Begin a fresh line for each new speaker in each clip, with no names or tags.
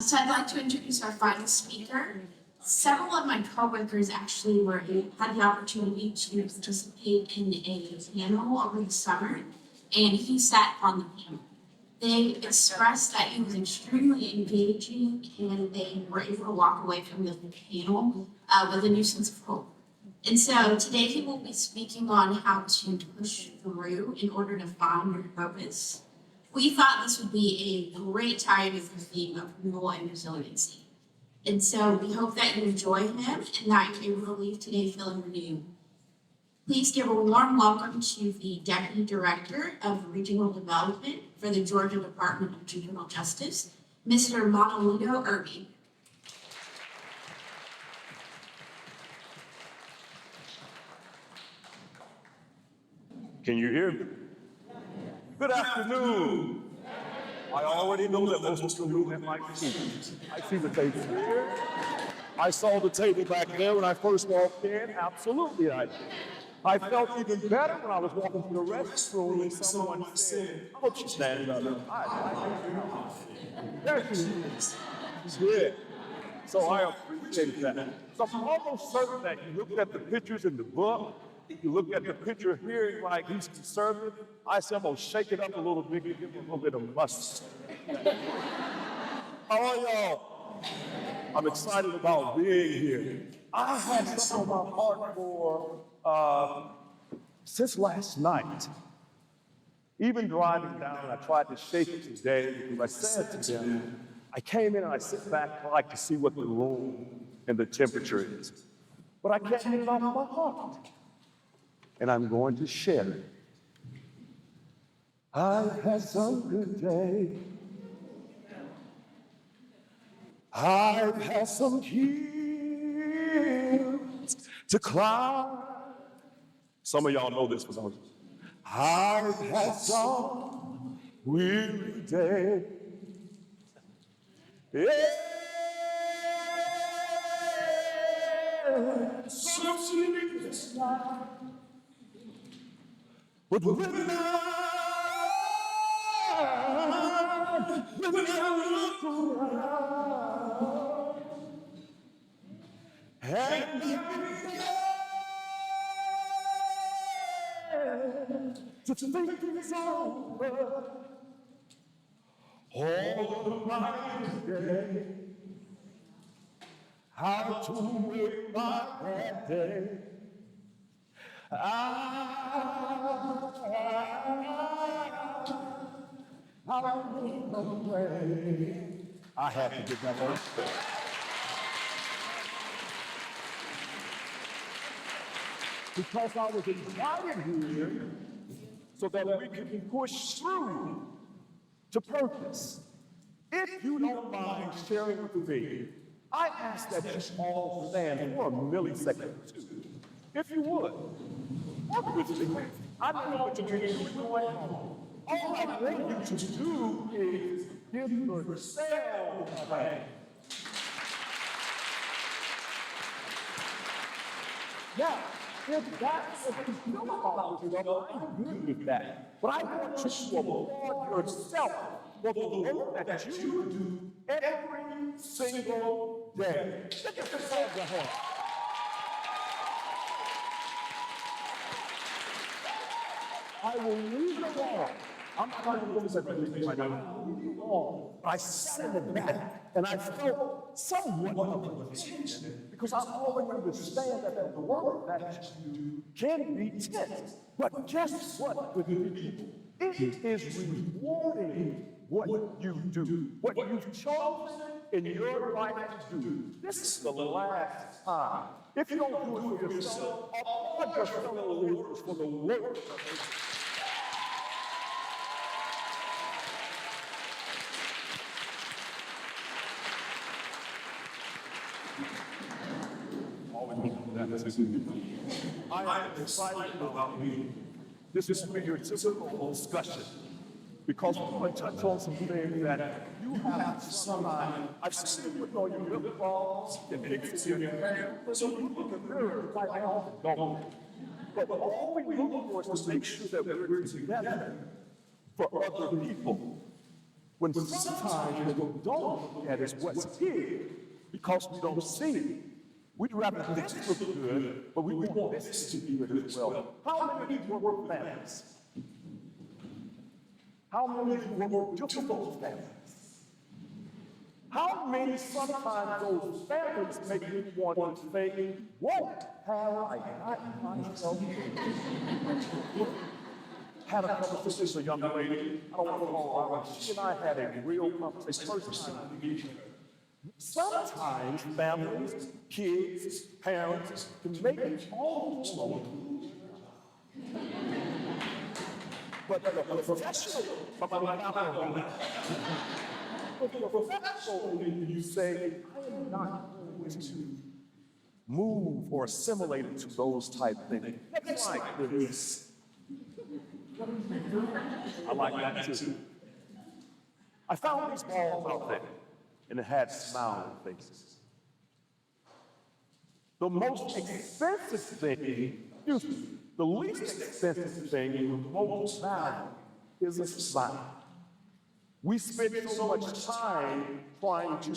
So I'd like to introduce our final speaker. Several of my coworkers actually had the opportunity to participate in a panel over the summer, and he sat on the panel. They expressed that he was extremely engaging, and they were able to walk away from the panel with a new sense of hope. And so today he will be speaking on how to push through in order to find your purpose. We thought this would be a great time with the theme of renewal and resiliency. And so we hope that you enjoy him and that you will leave today feeling renewed. Please give a warm welcome to the Deputy Director of Regional Development for the Georgia Department of Juvenile Justice, Mr. Monaleto Irby.
Can you hear me? Good afternoon. I already know that most of you have my keys. I see the table here. I saw the table back there when I first walked in. Absolutely, I did. I felt even better when I was walking to the restroom and someone said, "How about you stand up?" There she is. Good. So I appreciate that. So I'm almost certain that you looked at the pictures in the book. You look at the picture here, like he's conservative. I said, I'm gonna shake it up a little bit, give him a little bit of mustard. How are y'all? I'm excited about being here. I had something on my heart for since last night. Even driving down, I tried to shake it today because I said to them, I came in and I sit back, I like to see what the room and the temperature is. But I can't get it off my heart. And I'm going to share it. I've had some good days. I've had some hills to climb. Some of y'all know this one. I've had some weary days. Yeah. Some sleepless nights. But when I look around and to think it's over, all of my day, how to make my bad day. I have to get that one. Because I was invited here so that we can push through to purpose. If you don't mind sharing with me, I ask that you all stand for a millisecond or two. If you would. Walk with me. I don't know what you're doing going on. All I want you to do is give yourself a hand. Now, if that's what you feel about yourself, I'm good with that. But I want you to applaud yourself for the work that you do every single day. Give yourself a hand. I will leave it alone. I'm not going to look at everything right now. I will leave it alone. I sat in the back and I felt somewhat of a tension because I already understand that the work that you do can be tense. But guess what with people? It is rewarding what you do, what you've chosen in your life to do. This is the last time. If you don't do it for yourself, applaud your fellow believers for the work that they do. I am excited about you. This is for your typical discussion because we're going to touch on some things that you have to sometime. I've seen you put on your lip balls and pictures in your hair, so you look in the mirror like I often don't. But all we look for is to make sure that we're together for other people. When sometimes what we don't look at is what's here because we don't see it. We'd rather this look good, but we want this to be good as well. How many of you work with families? How many of you work with difficult families? How many sometimes those families make you want to say, what have I got myself into? Had a conversation with a young lady, I don't want to call her out. She and I had a real conversation. First time we meet. Sometimes families, kids, parents can make it almost slow. But the professional, you say, I am not going to move or assimilate into those type things. Next slide, please. I like that too. I found these balls out there, and it had smiling faces. The most expensive thing, excuse me, the least expensive thing in the most value is a smile. We spend so much time trying to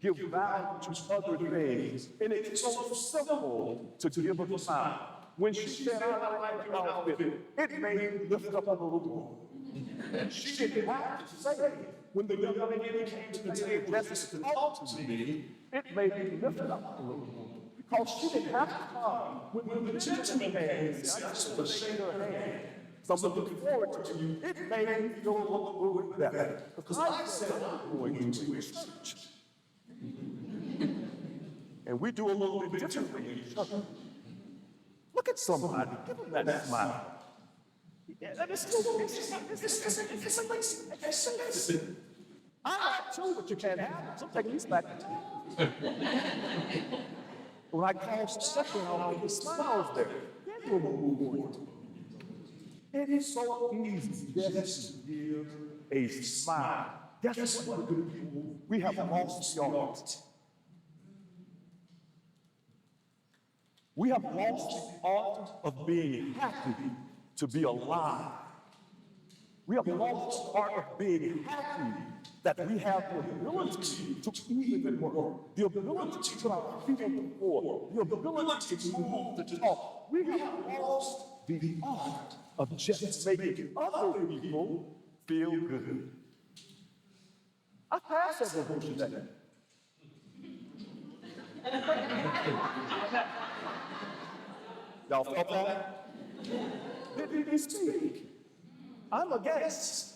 give value to other things, and it's so simple to give a smile. When she said, I like your outfit, it made me lift up a little more. She didn't have to say it. When the young lady came to the table just to talk to me, it made me lift up a little more. Because she didn't have to come. When the gentleman came, I just want to shake her hand. So I'm looking forward to you. It made me feel a little bit better. Because I said I'm going to a church. And we do a little bit differently in church. Look at somebody, give them that smile. I have two, but you can't have them. So I'm taking these back. When I call second, I'll put the smiles there. Then we'll move on. It is so easy just to give a smile. Guess what? We have lost the art. We have lost the art of being happy to be alive. We have lost the art of being happy that we have the ability to even work, the ability to put our feet on the floor, the ability to move, to talk. We have lost the art of just making other people feel good. I passed that over today. Y'all felt that? Didn't he speak? I'm a guest.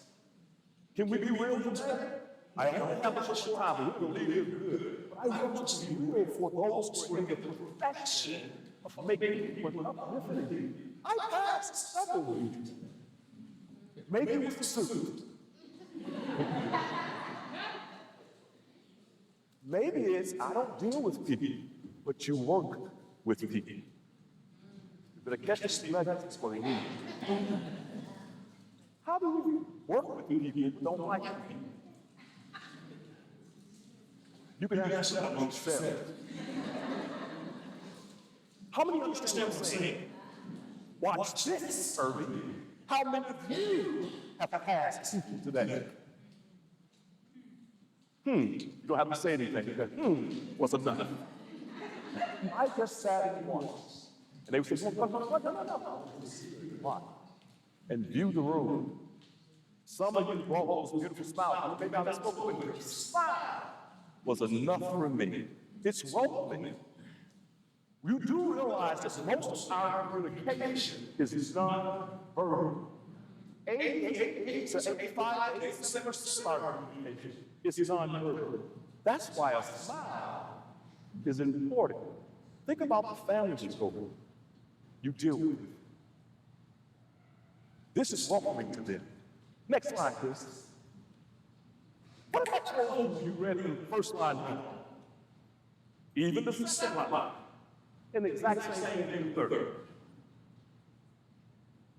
Can we be real today? I don't have much time, but we're going to leave here good. But I want to be real for those who are in the perfection of making people uplifting. I passed several weeks. Maybe it was the suit. Maybe it's I don't deal with people, but you work with people. But I guess this is what we need. How do we work with people who don't like you? You can ask that amongst yourselves. How many understand what I'm saying? Watch this, Irby. How many of you have passed people today? You don't have to say anything. Because, what's enough? I just sat in once. And they would say, no. Why? And view the room. Some of you brought those beautiful smiles. Maybe I spoke with you. Smile was enough for me. It's rolling. You do realize that most of our communication is non-verbal. 88 to 85, 87% of our communication is non-verbal. That's why a smile is important. Think about the families you go with, you deal with. This is welcoming to them. Next slide, please. What if I told you read the first line now? Even the second line. And the exact same thing in the third.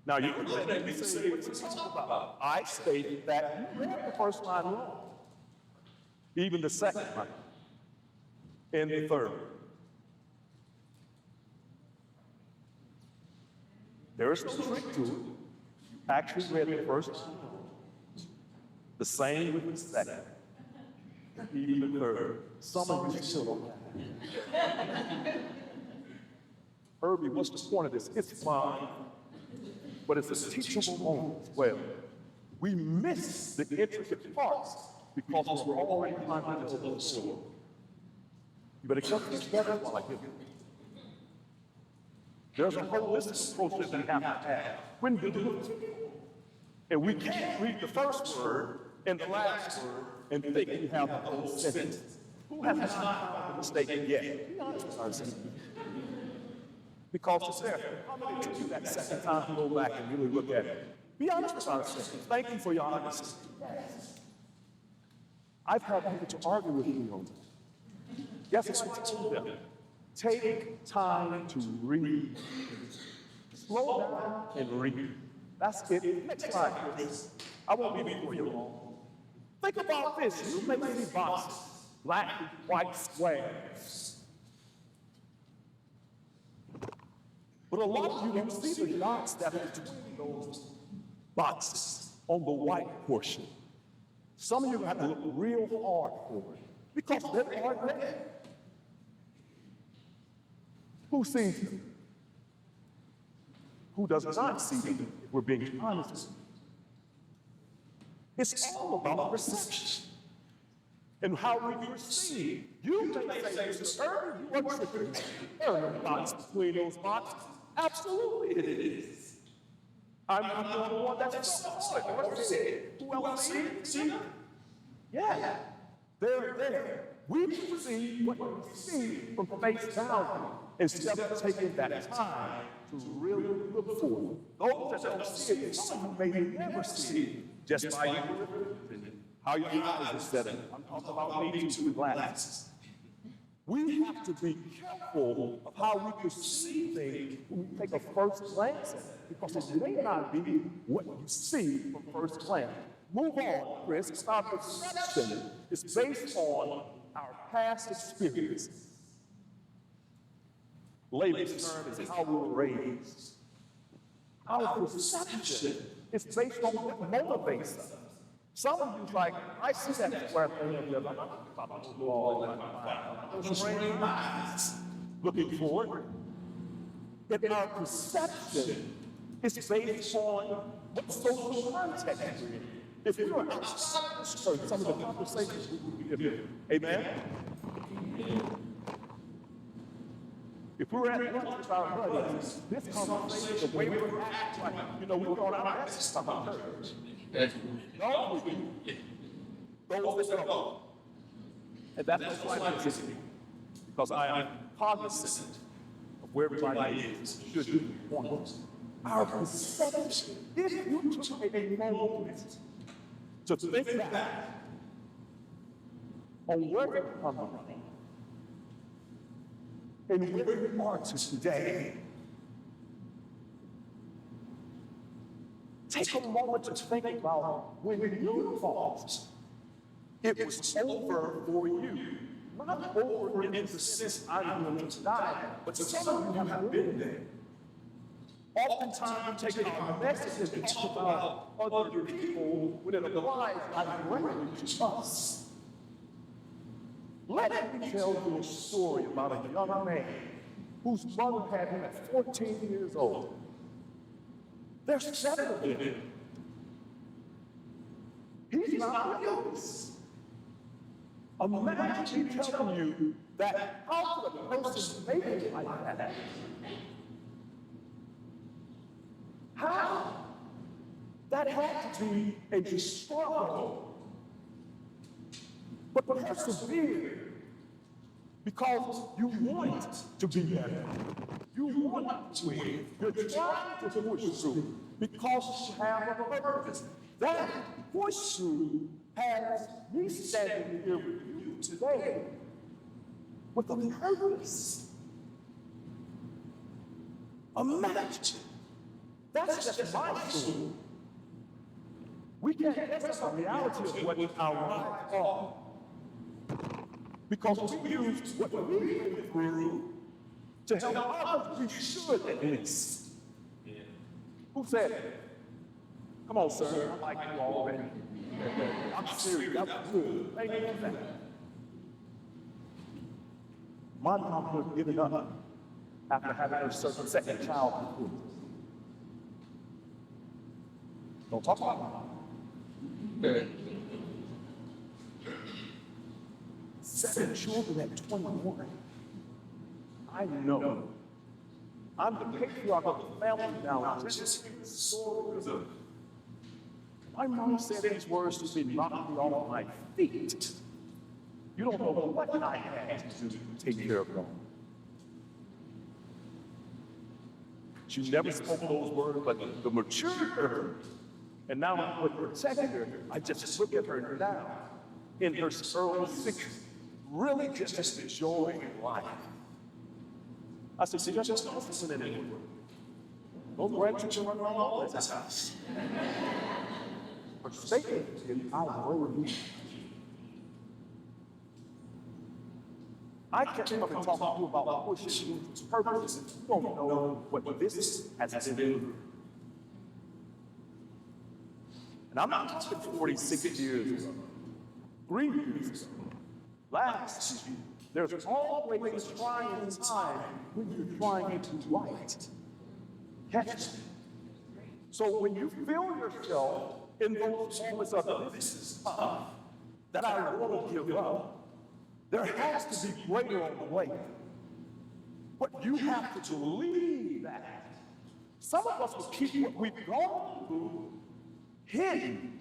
Now you can let me say what you're talking about. I stated that you read the first line wrong. Even the second line. And the third. There is no trick to it. You actually read the first line. The same with the second. Even the third. Some of you still don't have it. Irby, what's the point of this? It's fine, but it's a teachable moment as well. We miss the intricate parts because we're already trying to tell the story. You better get this better while I give you. There's a holistic approach that we have to have when dealing with people. And we can't read the first word and the last word and think we have the whole sentence. Who has not found a mistake yet? Be honest with ourselves. Because it's there. How many took you that second time to go back and really look at it? Be honest with ourselves. Thank you for your honesty. Yes. I've had people to argue with me on this. Guess what I told them? Take time to read. Slow down and read. That's it. Next slide, please. I won't be before you long. Think about this. You make these boxes. Black, white squares. But a lot of you don't see the dots that are between those boxes on the white portion. Some of you have to look real hard for it because they aren't there. Who sees them? Who does not see them? If we're being honest. It's all about perception and how we perceive. You may say, Mr. Irby, you are tripping. There are no dots between those boxes. Absolutely it is. I'm the only one that's so it. Who else see them? Yeah, they're there. We perceive what we see from face value instead of taking that time to really look for it. Those that don't see it, some may never see it just by your how your eyes are set up. I'm talking about needing two glasses. We have to be careful of how we perceive things when we take a first glance at it, because it may not be what you see from first glance. Move on, Chris, because our perception is based on our past experiences. Latest term is how we were raised. Our perception is based on what motivates us. Some of you like, I see that square thing up there, like, looking forward. And our perception is based on what social context we're in. If we were outside the church, some of the conversations would be different. Amen? If we were at lunch with our buddies, this conversation, the way we were acting, like, you know, we were on our best about church. No, those that go. And that's why I'm listening. Because I am cognizant of where everybody is, should be point. Our perception, if you took a moment to think back on where we come from and where we are today, take a moment to think about when you thought it was over for you. Not over in the sense I'm going to die, but some of you have been there. Oftentimes we take our message and talk about other people when it applies directly to us. Let me tell you a story about a young man whose mother had him at 14 years old. There's 7 of them. He's not yours. Imagine me telling you that how could a person make it like that? How? That had to be a struggle. But persevere because you want to be better. You want to win. You're trying to push through because you have a purpose. That push through has me standing here with you today with a purpose. Imagine. That's just my story. We can't guess the reality of what our lives are because we use what we went through to help others. We should at least. Who said it? Come on, sir. I like you already. I'm serious. That was good. Thank you for that. My mom could have given up after having her second child before. Don't talk about my mom. 7 children at 21. I know. I'm the patriarch of the family now. Just hear the stories of. My mom said these words to me, knocked me off my feet. You don't know what I had to do to take care of them. She never spoke those words, but the mature her. And now with protecting her, I just look at her now in her early 60s, really just enjoying life. I said, see, just don't listen anymore. Those grandchildren run around all this house. Her statement is, I will leave. I can't come and talk to you about pushing purpose. You don't know what this has been. And I'm not talking 46 years ago, 3 years ago, last year. There's always a trying time when you're trying to do right. Catch me. So when you feel yourself in those moments of this is tough, that I want to give up, there has to be greater on the way. But you have to believe that. Some of us will keep what we've gone through hidden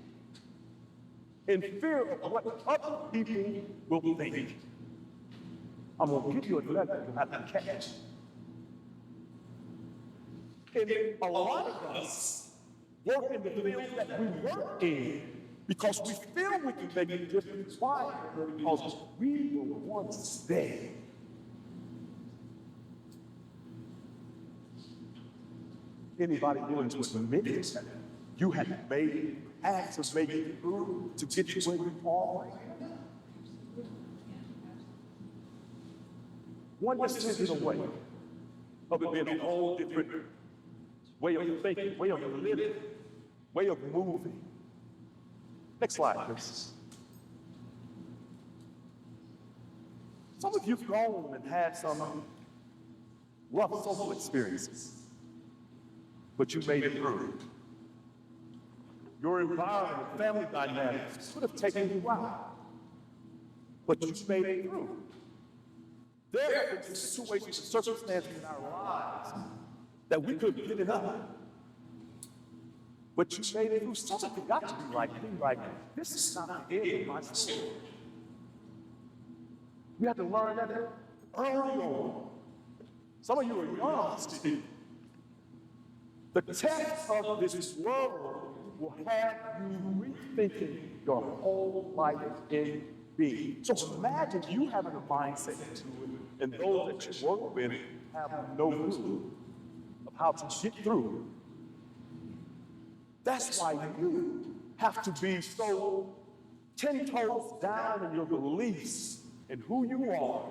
in fear of what other people will think. I'm going to give you a nugget you have to catch. And a lot of us work in the field that we work in because we feel we can make a difference. Why? Because we were once there. Anybody willing to admit it? You had made acts of making it through to get you where you are right now. One decision away of it being a whole different way of thinking, way of living, way of moving. Next slide, please. Some of you've gone and had some rough social experiences, but you made it through. Your environment, family dynamics could have taken you out, but you made it through. There have been situations and circumstances in our lives that we could have given up, but you made it through. Some of you got to be like me, like, this is not the end of my story. You have to learn that early on. Some of you are young still. The test of this world will have you rethinking your whole life in being. So imagine you having a mindset to it, and those that you work with have no clue of how to get through. That's why you have to be so 10 toes down in your beliefs and who you are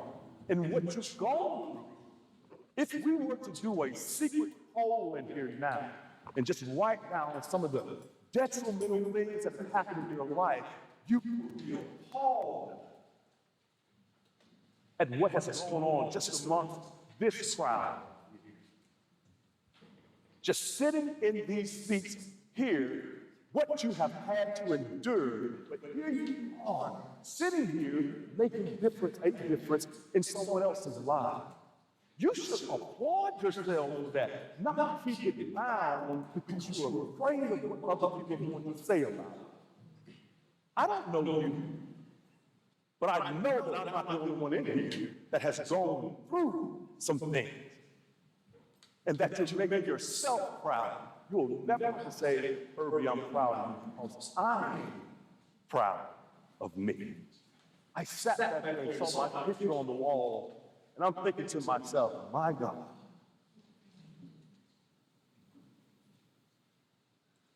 and what you've gone through. If we were to do a secret poll in here now and just write down some of the detrimental things that have happened in your life, you would be appalled at what has gone on just amongst this crowd. Just sitting in these seats here, what you have had to endure, but here you are, sitting here, making a difference in someone else's life. You should applaud yourself for that, not keep it down because you are afraid of what other people are going to say about it. I don't know you, but I know that I'm not the only one in here that has gone through some things. And that just make yourself proud. You will never have to say, Irby, I'm proud of you, because I'm proud of me. I sat back there and saw my picture on the wall, and I'm thinking to myself, my God,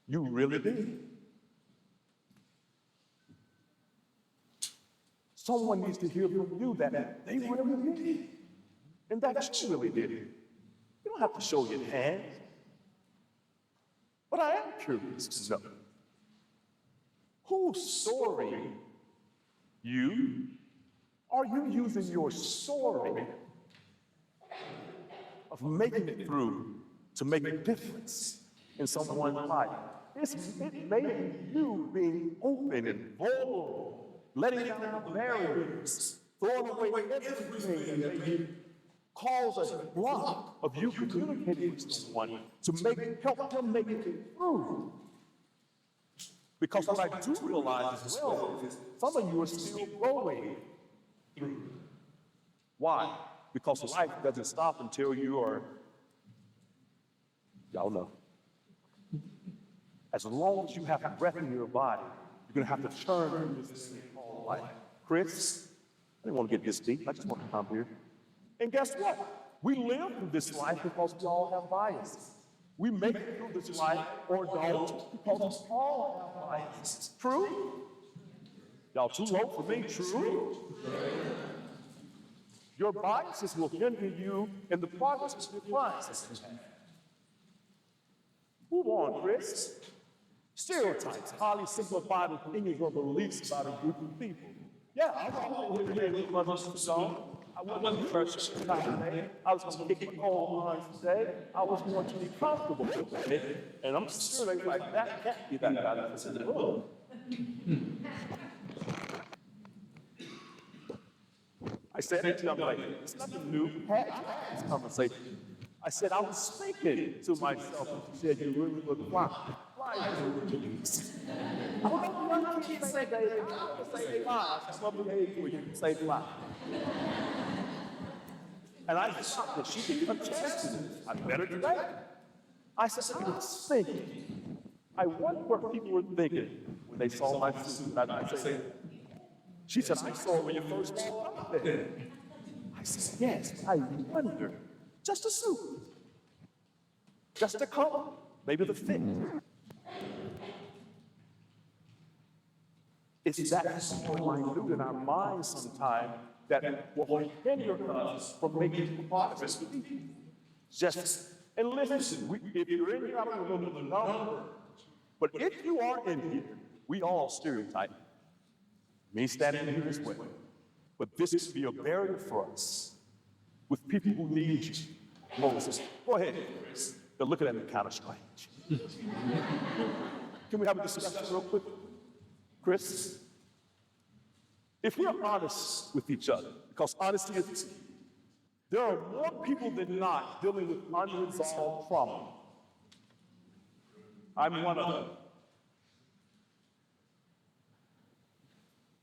you really did. Someone needs to hear from you that they really did, and that you really did it. You don't have to show your hands. But I am curious to know. Whose story? You? Are you using your story of making it through to make a difference in someone's life? It may be you being open and vulnerable, letting down barriers, throwing away everything that may cause a block of you communicating with someone to help them make it through. Because what I do realize as well is some of you are still growing through. Why? Because life doesn't stop until you are, y'all know. As long as you have breath in your body, you're gonna have to churn through this thing called life. Chris, I didn't want to get this deep, I just want to come here. And guess what? We live through this life because we all have biases. We make it through this life or don't because we all have biases. True? Y'all too low for me, true? Your biases will hinder you in the progress of your process. Move on, Chris. Stereotypes, highly simplified opinions or beliefs about a group of people. Yeah, I was with my song. I wasn't the first today. I was going to kick my whole arms today. I was going to be comfortable with it. And I'm sure they like, that can't be that guy that's in the room. I said it to them, like, it's nothing new. Had this conversation. I said, I was thinking to myself, and she said, you really look fly. Fly. I was going to say fly. I said, well, behave for you. Say fly. And I thought that she could contest it. I better do that. I said, I was thinking. I wonder what people were thinking when they saw my suit. I said, she said, I saw it when you first walked up there. I said, yes, I wonder. Just a suit. Just a color. Maybe the fit. It's that small minute in our minds sometimes that will hinder us from making progress with people. Just, and listen, if you're in here, I don't know the number, but if you are in here, we all stereotype. Me standing here as well. But this could be a barrier for us with people who need you. Moses, go ahead. They're looking at me kind of strange. Can we have a discussion real quick? Chris? If we're honest with each other, because honesty is, there are more people than not dealing with unresolved trauma. I'm one of them.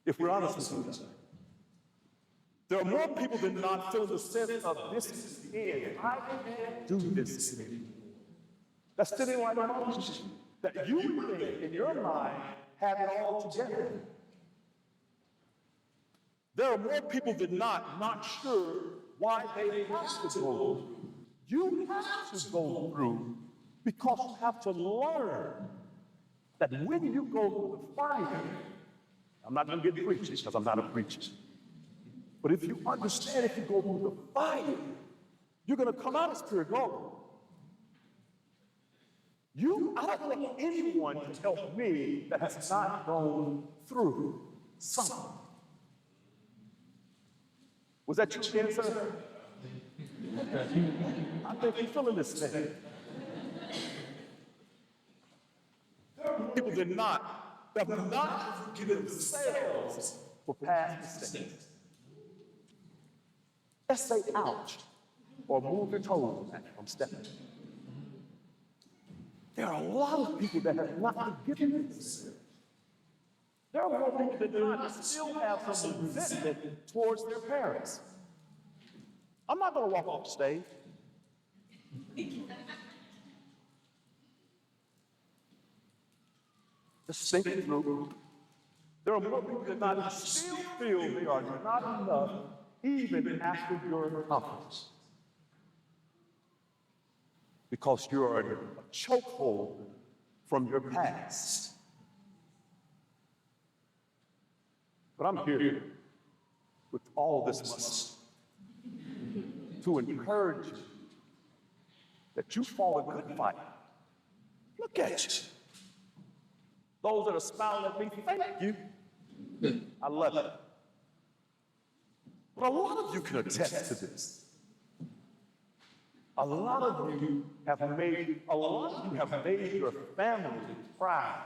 If we're honest with each other, there are more people than not feeling the sense of this is the end. I can't do this anymore. That's sitting right on you. That you think in your mind have it all together. There are more people than not sure why they have to go through. You have to go through because you have to learn that when you go through the fire, I'm not going to get preachy because I'm not a preacher. But if you understand, if you go through the fire, you're going to come out as pure gold. I don't want anyone to help me that has not gone through something. Was that your answer? I think you're feeling this thing. People that have not forgiven themselves for past mistakes. Let's say ouch, or move your toes back from stepping. There are a lot of people that have not forgiven themselves. There are more people that still have some resentment towards their parents. I'm not going to walk off the stage. Just think it through. There are more people that still feel they are not enough even after your accomplishments. Because you're in a chokehold from your past. But I'm here with all this muscle to encourage you that you fought a good fight. Look at you. Those that are smiling at me, thank you. I love it. But a lot of you can attest to this. A lot of you have made your family proud.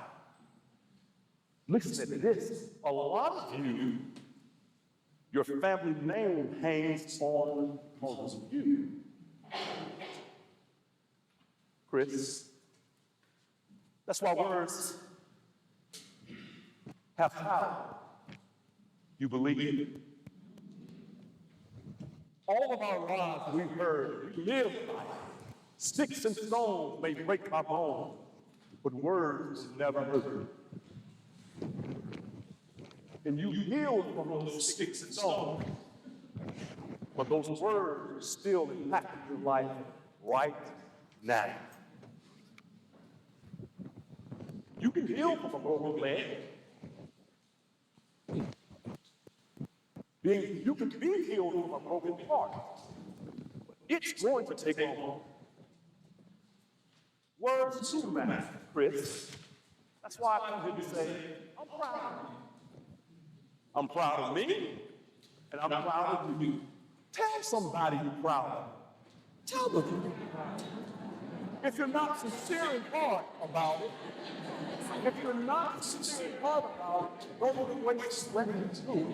Listen to this. A lot of you, your family name hangs on because of you. Chris, that's why words have power. You believe it? All of our lives we've heard, we live life. Sticks and stones may break my bones, but words never hurt me. And you healed from those sticks and stones, but those words are still impacting your life right now. You can heal from a broken leg. You can be healed from a broken heart. It's going to take long. Words do matter, Chris. That's why I come here to say, I'm proud of you. I'm proud of me, and I'm proud of you. Tell somebody you're proud of. Tell them you're proud. If you're not sincere in heart about it, if you're not sincere in heart about it, don't waste letting do it.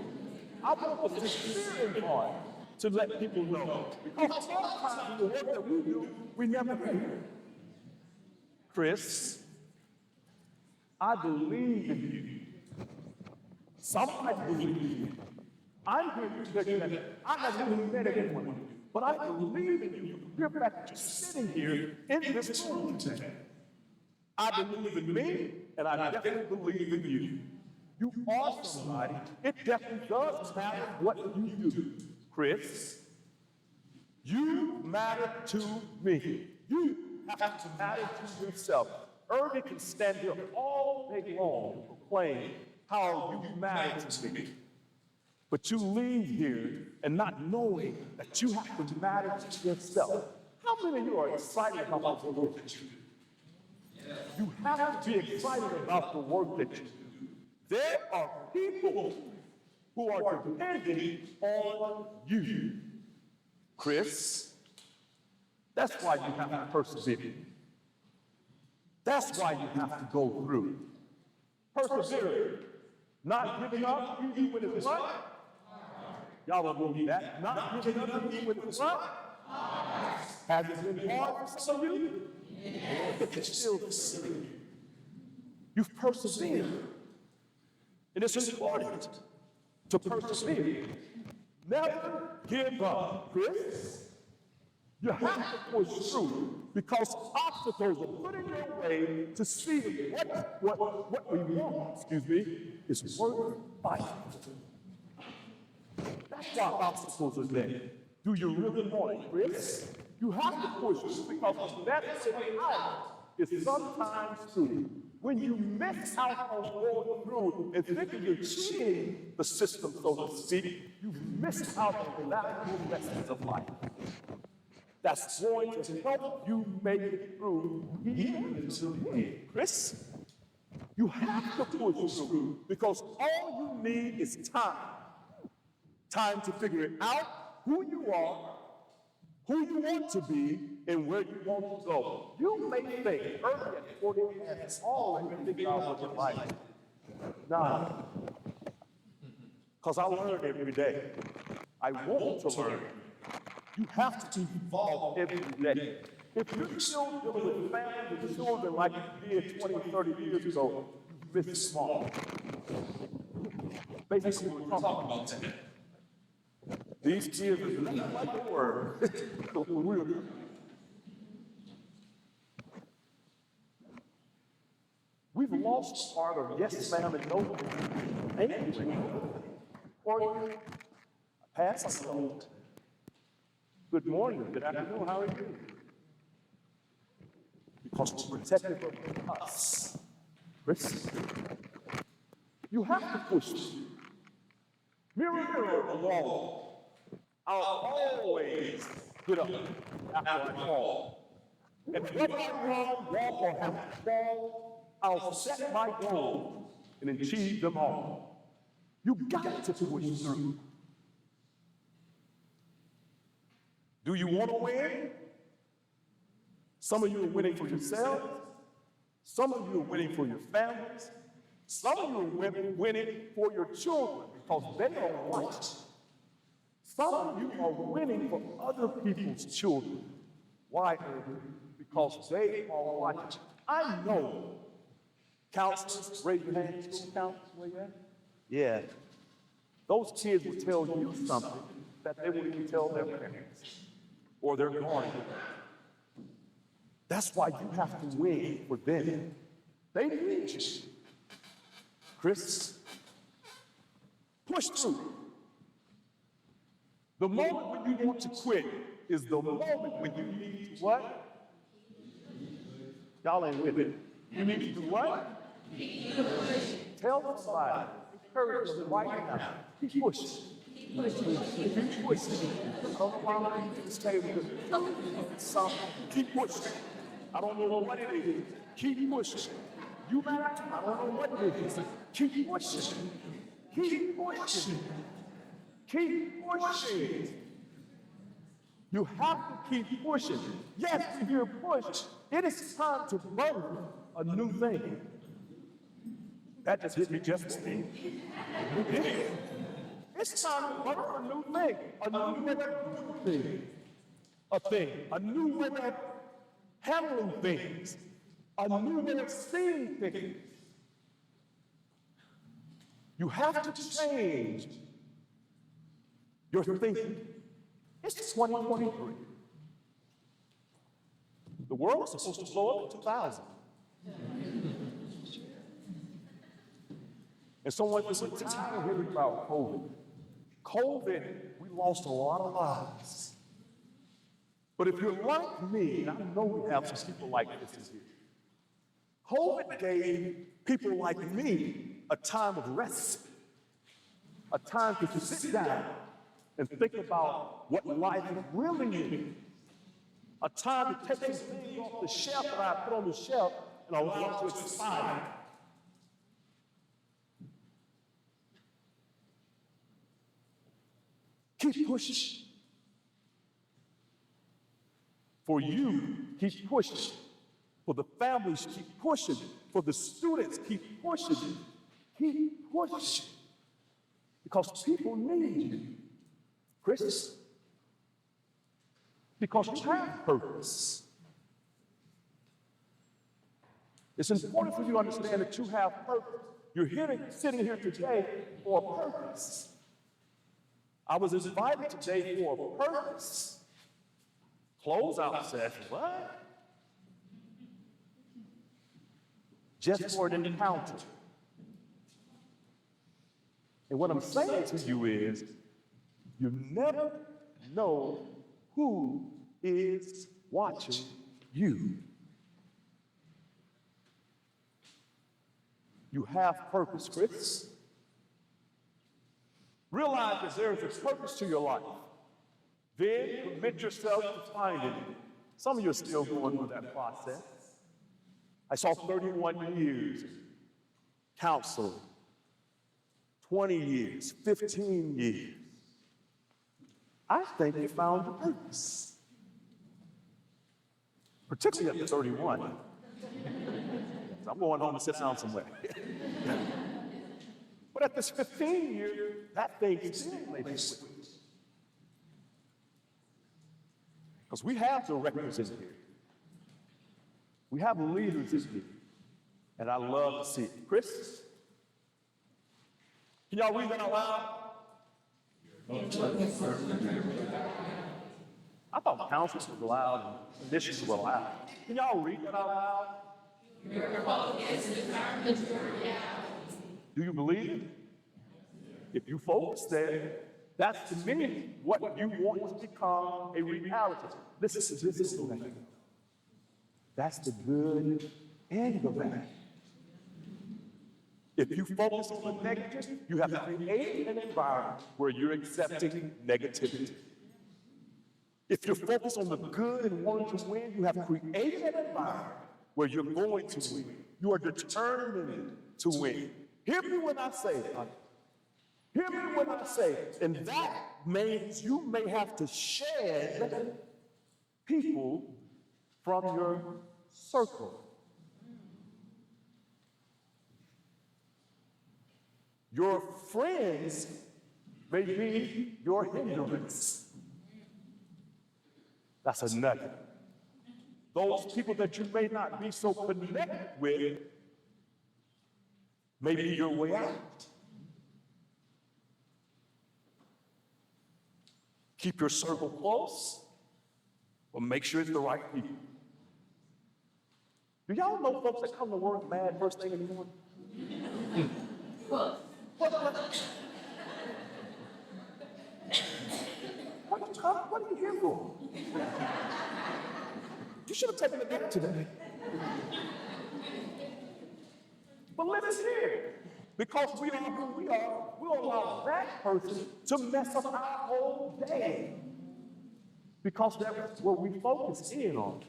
I want the sincere in heart to let people know. Because sometimes the work that we do, we never do. Chris, I believe in you. Somebody believes in you. I'm here to tell you that I haven't met anyone, but I believe in you. You're back just sitting here in this room today. I believe in me, and I definitely believe in you. You are somebody. It definitely does matter what you do, Chris. You matter to me. You have to matter to yourself. Irby can stand here all day long and proclaim how you matter to me. But you leave here and not knowing that you have to matter to yourself. How many of you are excited about the work that you do? You have to be excited about the work that you do. There are people who are depending on you. Chris, that's why you have to persevere. That's why you have to go through. Persevere. Not giving up even when it's right. Y'all don't believe that. Not giving up even when it's right. Has it been hard for some of you? It's still the same. You've persevered. And it's important to persevere. Never give up, Chris. You have to push through because obstacles are put in your way to see what we want, is worth fighting. That's why obstacles are there. Do you really want it, Chris? You have to push through because the best way out is sometimes through. When you miss out on going through and thinking you're cheating the system, so to speak, you miss out on the valuable lessons of life. That's going to help you make it through even to the end. Chris, you have to push through because all you need is time. Time to figure out who you are, who you want to be, and where you want to go. You may think early at 40 has already figured out what your life is. No. Because I learn every day. I want to learn. You have to evolve every day. If you're still dealing with family and children like you did 20, 30 years ago, you miss small. Basically, we're talking about today. These kids are nothing like the word. We've lost part of yes, ma'am, and no, anyway. Or pass a note. Good morning, good afternoon, how are you? Because it's protective of us. Chris, you have to push. Mirror, mirror on the wall. I'll always get up after I fall. And if I run, walk, or have to fall, I'll set my goals and achieve them all. You got to push through. Do you want to win? Some of you are winning for yourselves. Some of you are winning for your families. Some of you are winning for your children because they are right. Some of you are winning for other people's children. Why, Irby? Because they are right. I know. Counselors, raise your hand. School counselors, where you at? Yeah. Those kids will tell you something that they wouldn't even tell their parents or their guardian. That's why you have to win for them. They need you. Chris, push through. The moment when you want to quit is the moment when you need to what? Y'all ain't with it. You need to do what? Tell somebody, encourage them right now. Keep pushing. Keep pushing. I don't know why I'm at this table. Keep pushing. I don't know what it is. Keep pushing. You matter. I don't know what it is. Keep pushing. Keep pushing. Keep pushing. You have to keep pushing. Yes, if you're pushed, it is time to birth a new thing. That just hit me just then. It is. It's time to birth a new thing. A new way of doing things. A new way of handling things. A new way of seeing things. You have to change your thinking. It's 2023. The world was supposed to blow up in 2000. And someone was tired of hearing about COVID. COVID, we lost a lot of lives. But if you're like me, and I know we have some people like this here, COVID gave people like me a time of rest, a time to sit down and think about what life really is, a time to take some things off the shelf that I put on the shelf and allow it to expire. Keep pushing. For you, keep pushing. For the families, keep pushing. For the students, keep pushing. Keep pushing. Because people need you. Chris, because you have purpose. It's important for you to understand that you have purpose. You're sitting here today for a purpose. I was invited today for a purpose. Closeout session, what? Just for an encounter. And what I'm saying to you is, you never know who is watching you. You have purpose, Chris. Realize that there is a purpose to your life. Then commit yourself to find it. Some of you are still going through that process. I saw 31 years counseling, 20 years, 15 years. I think you found your purpose. Particularly at the 31. So I'm going home to sit down somewhere. But at this 15 year, that thing still may be switched. Because we have directors in here. We have leaders in here. And I love to see it. Chris, can y'all read that out loud? I thought councils was allowed and conditions were allowed. Can y'all read that out loud? Do you believe it? If you focus there, that's to me what you want to become a reality. This is the thing. That's the good and the bad. If you focus on the negative, you have to create an environment where you're accepting negativity. If you're focused on the good and wanting to win, you have created an environment where you're going to win. You are determined to win. Hear me when I say it. Hear me when I say it. And that means you may have to shed people from your circle. Your friends may be your hindrance. That's a nugget. Those people that you may not be so connected with may be your way out. Keep your circle close, but make sure it's the right people. Do y'all know folks that come to work mad first thing in the morning? What are you here for? You should have taken a nap today. But listen here. Because we are who we are, we'll allow that person to mess up our whole day. Because that's what we focus in on.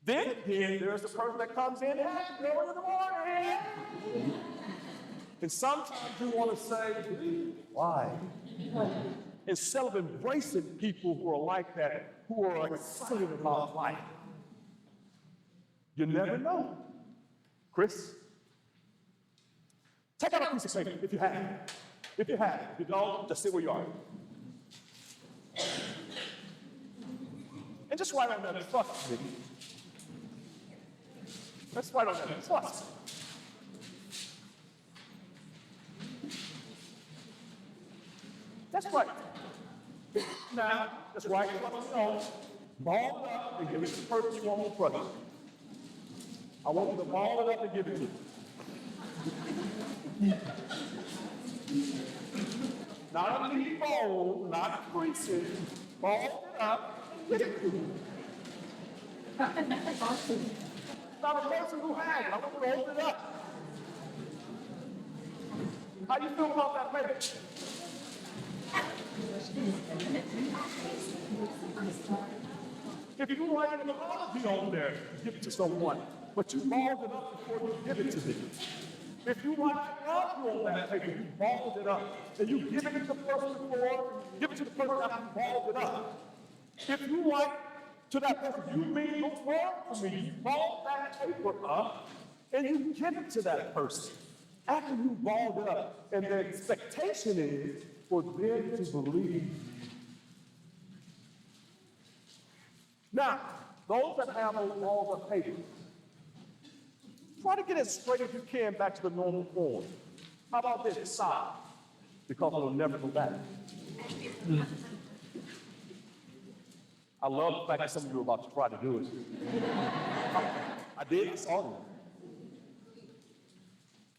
Then again, there's the person that comes in happy early in the morning. And sometimes you want to say, why? Instead of embracing people who are like that, who are excited about life. You never know. Chris? Take out a piece of paper if you have it. If you have it. If you don't, just sit where you are. And just write on that, trust me. Let's write on that, trust. That's right. Now, that's right. Ball it up and give it to the person you want to trust. I want you to ball it up and give it to them. Not a neat bowl, not a creases. Ball it up and give it to them. Now the person who has it, I want you to open it up. How do you feel about that paper? If you write an apology on there, give it to someone, but you balled it up before you give it to them. If you write an apology on that paper, you balled it up, and you give it to the person before, give it to the person after you balled it up. If you write to that person, you mean no wrong to me, you balled that paper up, and you give it to that person after you balled it up, and the expectation is for them to believe. Now, those that have those balls of paper, try to get as straight as you can back to the normal form. How about this side? Because it'll never go back. I love the fact that some of you are about to try to do it. I did, I saw you.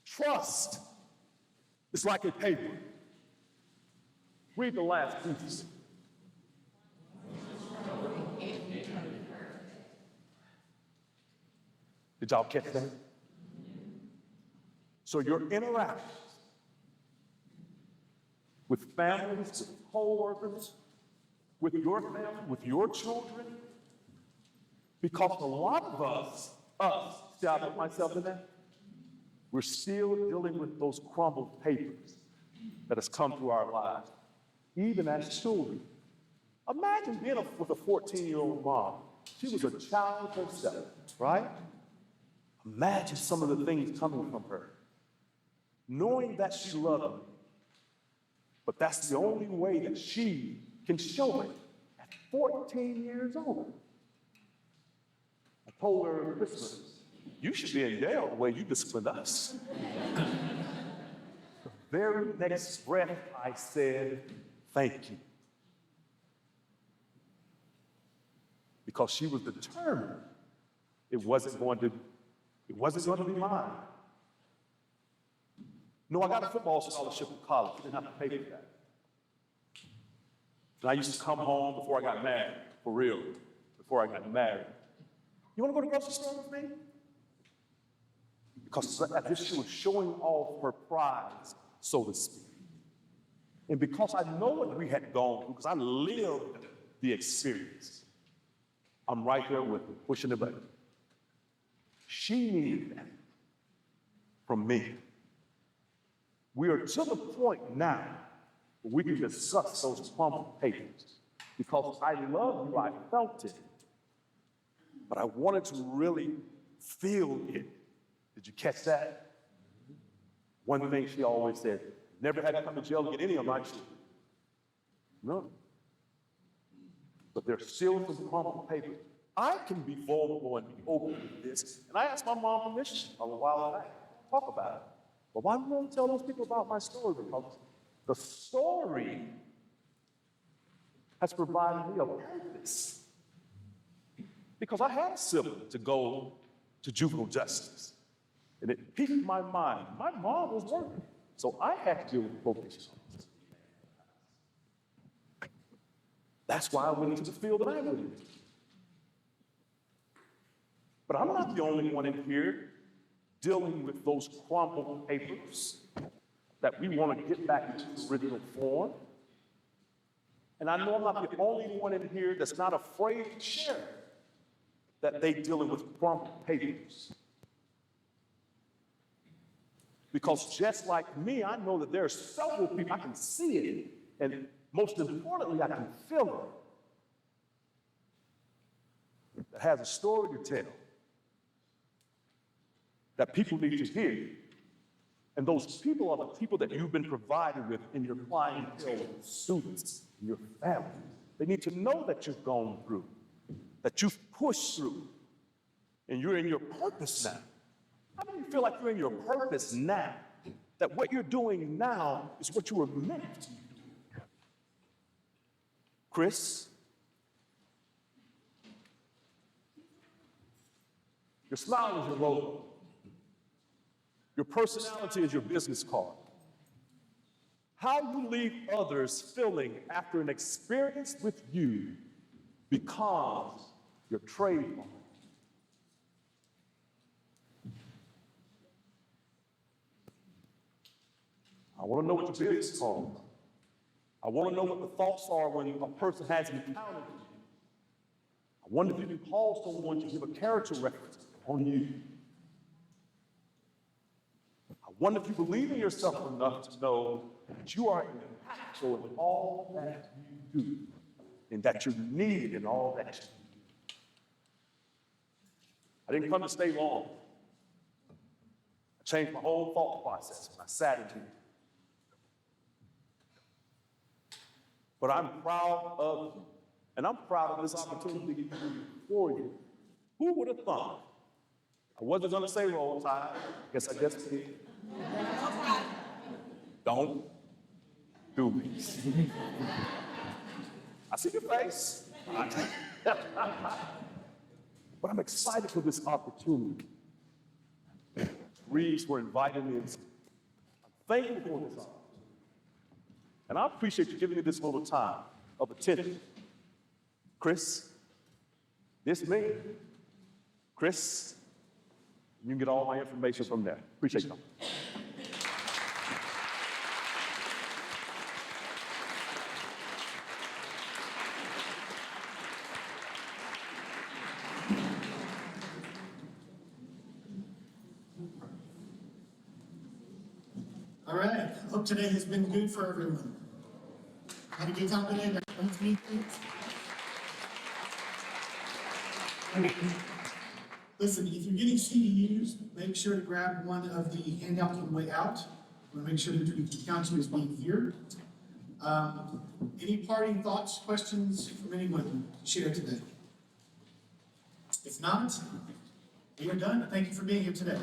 Trust is like a paper. Read the last piece. Did y'all catch that? So your interactions with families, with co-workers, with your family, with your children, because a lot of us, see I put myself in that? We're still dealing with those crumbled papers that has come through our lives, even as children. Imagine being with a 14-year-old mom. She was a child herself, right? Imagine some of the things coming from her. Knowing that she loved me, but that's the only way that she can show it at 14 years old. I told her at Christmas, you should be in jail the way you disciplined us. The very next breath I said, thank you. Because she was determined it wasn't going to be mine. No, I got a football scholarship in college. I didn't have to pay for that. And I used to come home before I got married, for real, before I got married. You want to go to the grocery store with me? Because as if she was showing off her pride, so to speak. And because I know what we had gone through, because I lived the experience, I'm right there with her, pushing the button. She needed that. from me. We are to the point now where we can discuss those crumpled papers because I love you, I felt it, but I wanted to really feel it. Did you catch that? One thing she always said, never had to come to jail to get any of my children. No. But there's still some crumpled papers. I can be vulnerable and be open with this. And I asked my mom permission a while back to talk about it. But why won't I tell those people about my story? Because the story has provided me a purpose. Because I had a sibling to go to juvenile justice. And it piqued my mind. My mom was working, so I had to deal with probation. That's why I went into the field that I went into. But I'm not the only one in here dealing with those crumpled papers that we want to get back into the original form. And I know I'm not the only one in here that's not afraid to share that they're dealing with crumpled papers. Because just like me, I know that there are several people, I can see it, and most importantly, I can feel it, that has a story to tell, that people need to hear. And those people are the people that you've been provided with in your clientele, students, in your family. They need to know that you've gone through, that you've pushed through, and you're in your purpose now. How do you feel like you're in your purpose now? That what you're doing now is what you were meant to do. Chris, your smile is your logo. Your personality is your business card. How you leave others feeling after an experience with you becomes your trademark. I want to know what your business card is. I want to know what the thoughts are when a person has encountered you. I wonder if you can call someone to give a character reference on you. I wonder if you believe in yourself enough to know that you are impactful in all that you do, and that you're needed in all that you do. I didn't come to stay long. I changed my whole thought process when I sat in here. But I'm proud of you, and I'm proud of this opportunity for you. Who would have thought? I wasn't going to say roll tide. Guess I just did. Don't do me. I see your face. But I'm excited for this opportunity. Reeves were inviting me. I'm thankful for this opportunity. And I appreciate you giving me this little time of attention. Chris, this me. Chris, you can get all my information from there. Appreciate you.
All right, hope today has been good for everyone. Had a good time today? Thanks, me, please. Listen, if you're getting CDUs, make sure to grab one of the handouts on the way out. Want to make sure that we can count you as being here. Any parting thoughts, questions from anyone to share today? If not, we are done. Thank you for being here today.